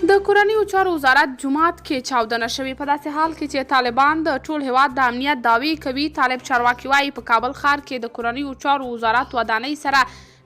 د کورنیو چارو وزارت جومات کې چاودنه شوې په داسې حال کې چې طالبان د ټول هیواد د امنیت دعوی کوي. طالب چارواکي وایي په کابل ښار کې د کورنیو چارو وزارت ودانۍ سره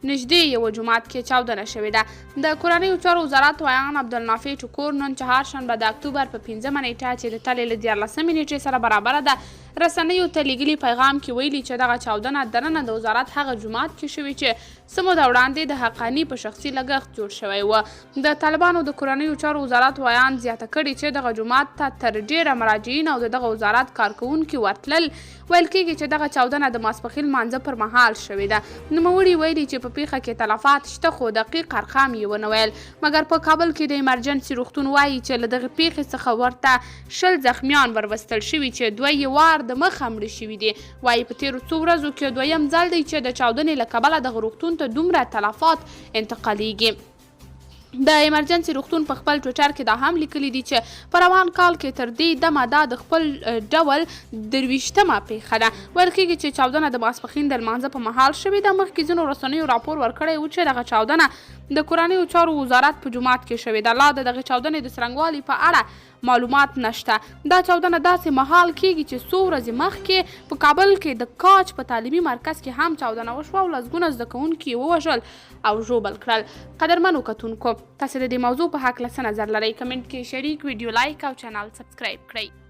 نږدې یو جومات کې چاودنه شوې ده. د کورنیو چارو وزارت ویان عبدالنافع ټکور نن چهارشنبه د اکتوبر په 15مه نیټه چې د تلې له 14مې نیټې سره برابره ده رسنیو ته لیږلي پیغام کې ویلي چې دغه چاودنه دننه د وزارت هغه جومات کې شوې چې څه موده وړاندې د حقاني په شخصي لګښت جوړ شوی و. د طالبانو د کورنیو چارو وزارت ویان زیاته کړې چې دغه جومات ته تر ډیره مراجعین او دغه وزارت کارکوونکي ورتلل. ویل کېږي چې دغه چاودنه د ماسپښین لمانځه پر مهال شوې ده. نوموړي ویلي چې په پیښه کې تلفات شته خو دقیق ارقام یې ونه ویل. مګر په کابل کې د ایمرجنسي روغتون وایي چې له دغه پیښې څخه ورته 20 زخمیان وروستل شوي چې دوی یې وار د مخه مړه شوي دي. وایي په تیرو څو ورځو کې دویم ځل دی چې د چاودنې له کبله دغه روغتون ته دومره تلفات انتقالیږي. د ایمرجنسي روغتون په خپل ټویټر کې دا هم لیکلي دي چې په روان کال کې تر دې دمه دا د خپل ډول 23مه پیښه ده. ویل کېږي چې چاودنه د ماسپښین د لمانځه په مهال شوې ده. مخکې ځینو رسنیو راپور ورکړی و چې دغه چاودنه د کورنیو چارو وزارت په جومات کې شوې ده. لا د دغه چاودنې د څرنګوالي په اړه معلومات نشته. دا چاودنه داسې مهال کېږي چې څو ورځې مخکې په کابل کې د کاج په تعلیمي مرکز کې هم چاودنه وشوه او لسګونه زده کوونکي یې ووژل او ژوبل کړل. قدرمنو کتونکو، تاسو د دې موضوع په هکله څه نظر لرئ؟ کمنټ کې شریک، ویډیو لایک او چینل سبسکرایب کړئ.